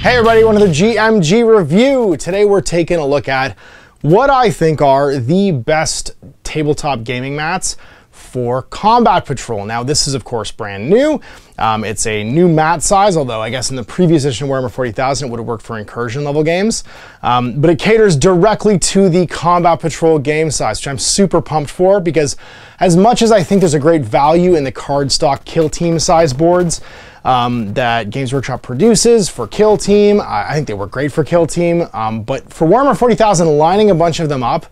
Hey everybody, another GMG review. Today we're taking a look at what I think are the best tabletop gaming mats for Combat Patrol. Now this is of course brand new. It's a new mat size, although I guess in the previous edition of Warhammer 40,000 it would have worked for incursion level games. But it caters directly to the Combat Patrol game size, which I'm super pumped for, because as much as I think there's a great value in the cardstock Kill Team size boards that Games Workshop produces for Kill Team, I think they work great for Kill Team, but for Warhammer 40,000, lining a bunch of them up,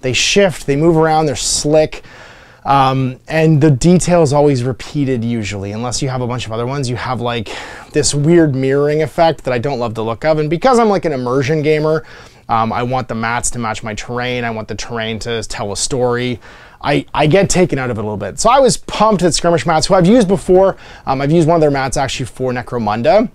they shift, they move around, they're slick. And the detail is always repeated usually, unless you have a bunch of other ones. You have like this weird mirroring effect that I don't love the look of. And because I'm like an immersion gamer, I want the mats to match my terrain. I want the terrain to tell a story. I get taken out of it a little bit. So I was pumped at Skirmish mats, who I've used before. I've used one of their mats actually for Necromunda.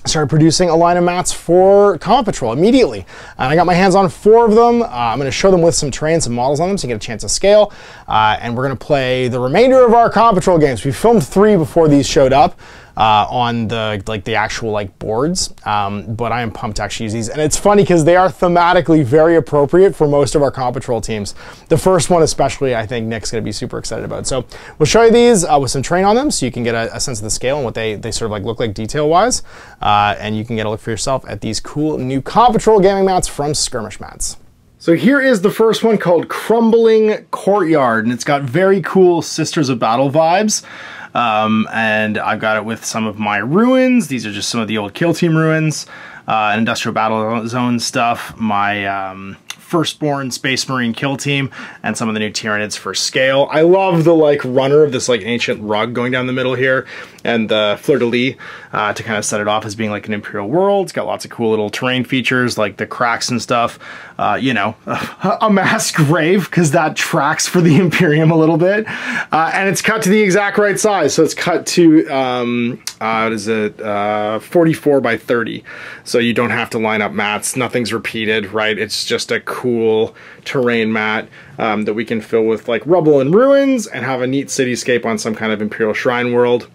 Started producing a line of mats for Combat Patrol immediately. And I got my hands on 4 of them. I'm going to show them with some terrain, some models on them, so you get a chance to scale. And we're going to play the remainder of our Combat Patrol games. We filmed 3 before these showed up on the actual boards. But I am pumped to actually use these. And it's funny because they are thematically very appropriate for most of our Combat Patrol teams. The first one especially, I think Nick's going to be super excited about. So we'll show you these with some terrain on them, so you can get a sense of the scale and what they sort of look like detail-wise. And you can get a look for yourself at these cool new Combat Patrol gaming mats from Skirmish Mats. So here is the first one, called Crumbling Courtyard, and it's got very cool Sisters of Battle vibes. And I've got it with some of my ruins. These are just some of the old Kill Team ruins, Industrial Battlezone stuff, my Firstborn Space Marine Kill Team, and some of the new Tyranids for scale. I love the runner of this ancient rug going down the middle here, and the fleur-de-lis to kind of set it off as being like an Imperial world. It's got lots of cool little terrain features like the cracks and stuff. You know, a mass grave, because that tracks for the Imperium a little bit. And it's cut to the exact right size. So it's cut to, what is it, 44 by 30. So you don't have to line up mats. Nothing's repeated, right? It's just a cool terrain mat that we can fill with rubble and ruins and have a neat cityscape on some kind of Imperial Shrine world.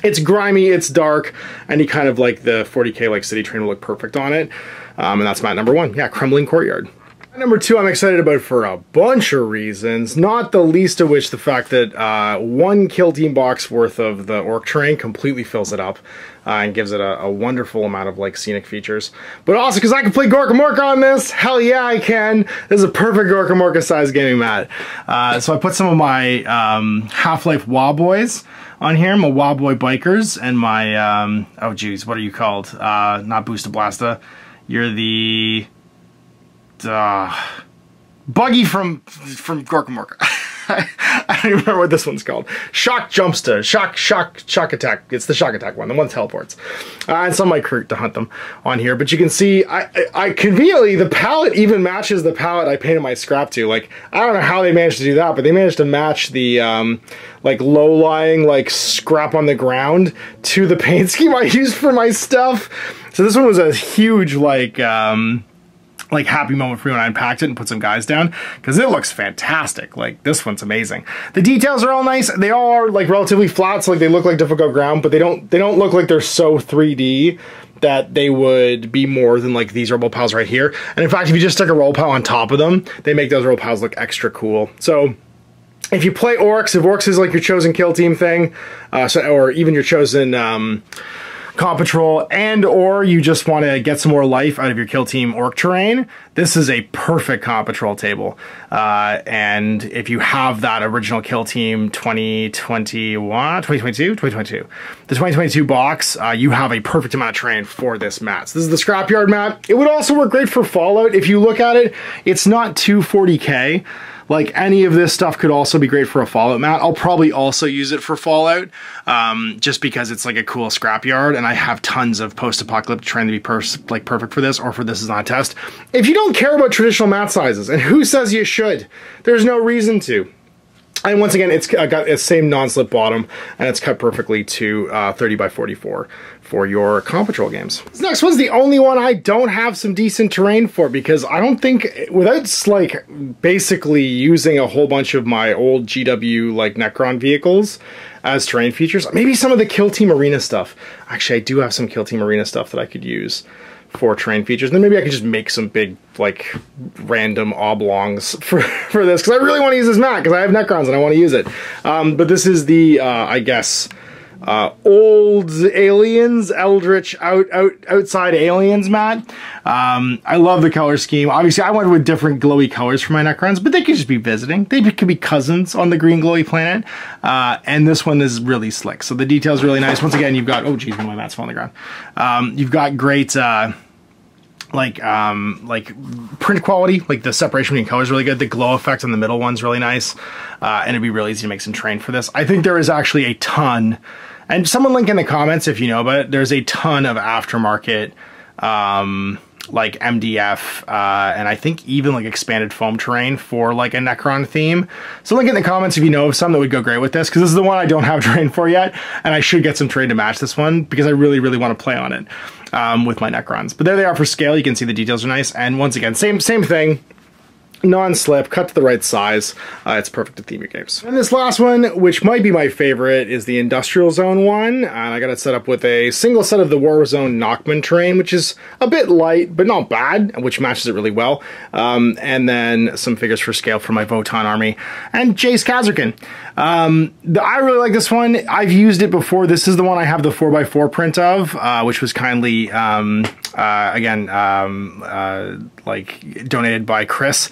It's grimy, it's dark, any kind of the 40K city train will look perfect on it. And that's mat number 1. Yeah, Crumbling Courtyard. Number 2 I'm excited about for a bunch of reasons, not the least of which the fact that 1 Kill Team box worth of the Orc terrain completely fills it up and gives it a wonderful amount of scenic features. But also because I can play Gorka Morka on this. Hell yeah, I can. This is a perfect Gorka Morka size gaming mat. So I put some of my Half-Life WoW boys on here, my WoW boy bikers, and my oh geez, what are you called? Not Boosta Blasta. You're the Buggy from Gorka Morka. I don't even remember what this one's called. Shock Jumpster, Shock Attack. It's the Shock Attack one, the one that teleports. And some might create to hunt them on here, but you can see, I conveniently, the palette even matches the palette I painted my scrap to. I don't know how they managed to do that, but they managed to match the low-lying scrap on the ground to the paint scheme I used for my stuff. So this one was a huge happy moment for me when I unpacked it and put some guys down, because it looks fantastic. This one's amazing. The details are all nice. They all are relatively flat, so they look like difficult ground, but they don't look like they're so 3D that they would be more than these roll piles right here. And in fact, if you just stick a roll pile on top of them, they make those roll piles look extra cool. So if you play Orcs, if Orcs is your chosen Kill Team thing, or even your chosen Combat Patrol, and or you just want to get some more life out of your Kill Team Orc terrain, this is a perfect Combat Patrol table. And if you have that original Kill Team 2022, the 2022 box, you have a perfect amount of terrain for this mat. So this is the Scrapyard mat. It would also work great for Fallout. If you look at it, it's not too 40K. Any of this stuff could also be great for a Fallout mat. I'll probably also use it for Fallout, just because it's a cool scrapyard, and I have tons of post-apocalyptic trying to be perfect for this, or for this is not a test. If you don't care about traditional mat sizes, and who says you should, there's no reason to. And once again, it's got the same non-slip bottom, and it's cut perfectly to 30 by 44 for your comp patrol games. This next one's the only one I don't have some decent terrain for, because I don't think, without like basically using a whole bunch of my old GW like Necron vehicles as terrain features, maybe some of the Kill Team Arena stuff. Actually, I do have some Kill Team Arena stuff that I could use for terrain features. And then maybe I could just make some big, like, random oblongs for this, because I really want to use this mat, because I have Necrons and I want to use it. But this is the, I guess, old aliens, eldritch outside aliens mat. I love the color scheme. Obviously, I went with different glowy colors for my Necrons, but they could just be visiting. They could be cousins on the green glowy planet. And this one is really slick. So the detail's really nice. Once again, you've got, oh geez, my mat's falling on the ground. You've got great, like print quality, like the separation between colors is really good. The glow effect on the middle one's really nice. And it'd be really easy to make some terrain for this. I think there is actually a ton, and someone link in the comments if you know about it, there's a ton of aftermarket, like MDF, and I think even like expanded foam terrain for like a Necron theme. So link in the comments if you know of some that would go great with this, because this is the one I don't have terrain for yet, and I should get some terrain to match this one, because I really, really want to play on it with my Necrons. But there they are for scale. You can see the details are nice, and once again, same thing. Non-slip, cut to the right size. It's perfect to theme your games. And this last one, which might be my favorite, is the Industrial Zone one. And I got it set up with a single set of the War Zone Knockman terrain, which is a bit light, but not bad, which matches it really well. And then some figures for scale for my Votan army. And Jace Kazarkin. I really like this one. I've used it before. This is the one I have the 4x4 print of, which was kindly, like donated by Chris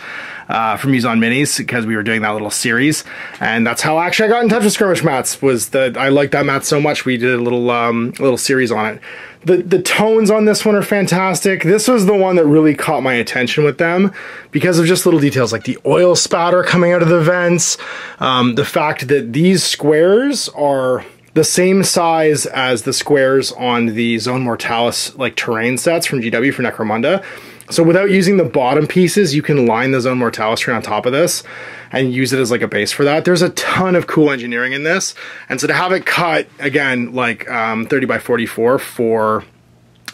from Muson Minis, because we were doing that little series, and that's how actually I got in touch with Skirmish mats. Was that I liked that mat so much, we did a little series on it. The tones on this one are fantastic. This was the one that really caught my attention with them because of just little details like the oil spatter coming out of the vents, the fact that these squares are the same size as the squares on the Zone Mortalis like terrain sets from GW for Necromunda. So without using the bottom pieces, you can line the Zone Mortalis terrain on top of this and use it as like a base for that. There's a ton of cool engineering in this. And so to have it cut, again, like 30 by 44 for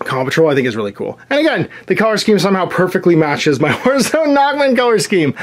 Comp Patrol, I think is really cool. And again, the color scheme somehow perfectly matches my Warzone Knockman color scheme,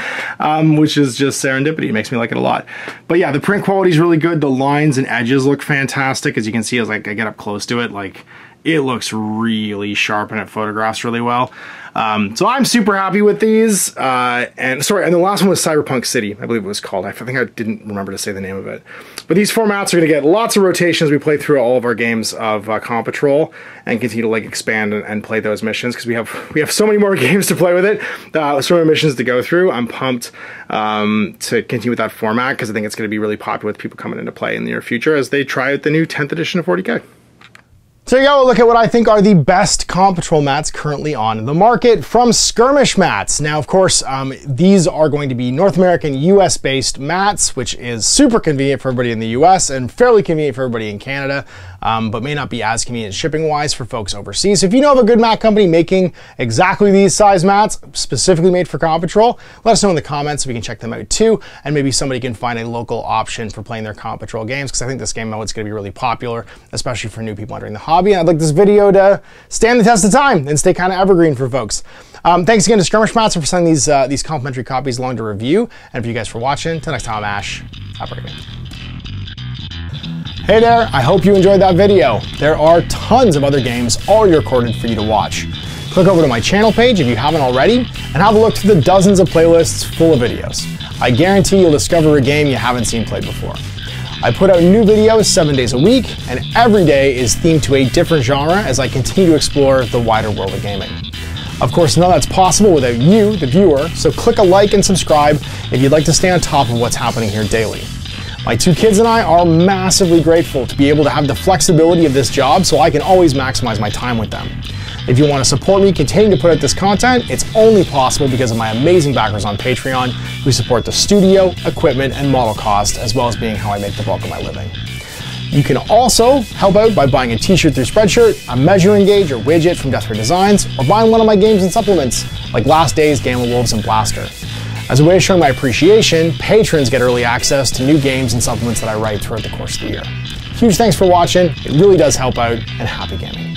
which is just serendipity. It makes me like it a lot. But yeah, the print quality is really good. The lines and edges look fantastic. As you can see, as like I get up close to it, like it looks really sharp and it photographs really well. So I'm super happy with these. And the last one was Cyberpunk City, I believe it was called. I think I didn't remember to say the name of it. But these formats are going to get lots of rotation as we play through all of our games of Comp Patrol and continue to like expand and play those missions, because we have so many more games to play with it, so many missions to go through. I'm pumped to continue with that format, because I think it's going to be really popular with people coming into play in the near future as they try out the new 10th edition of 40K. So here you go, look at what I think are the best Comp Patrol mats currently on the market from Skirmish Mats. Now, of course, these are going to be North American, US-based mats, which is super convenient for everybody in the US and fairly convenient for everybody in Canada, but may not be as convenient shipping-wise for folks overseas. So if you know of a good mat company making exactly these size mats, specifically made for Comp Patrol, let us know in the comments so we can check them out too, and maybe somebody can find a local option for playing their Comp Patrol games, because I think this game mode is going to be really popular, especially for new people entering the hobby. And I'd like this video to stand the test of time and stay kind of evergreen for folks. Thanks again to Skirmish Mats for sending these complimentary copies along to review, and for you guys for watching. Till next time, Ash. Have a great day. Hey there, I hope you enjoyed that video. There are tons of other games already recorded for you to watch. Click over to my channel page if you haven't already, and have a look through the dozens of playlists full of videos. I guarantee you'll discover a game you haven't seen played before. I put out new videos 7 days a week, and every day is themed to a different genre as I continue to explore the wider world of gaming. Of course, none of that's possible without you, the viewer, so click a like and subscribe if you'd like to stay on top of what's happening here daily. My two kids and I are massively grateful to be able to have the flexibility of this job so I can always maximize my time with them. If you want to support me continuing to put out this content, it's only possible because of my amazing backers on Patreon who support the studio, equipment, and model cost, as well as being how I make the bulk of my living. You can also help out by buying a t-shirt through Spreadshirt, a measuring gauge or widget from Death Ray Designs, or buying one of my games and supplements like Last Days, Gamma Wolves, and Blaster. As a way of showing my appreciation, patrons get early access to new games and supplements that I write throughout the course of the year. Huge thanks for watching, it really does help out, and happy gaming.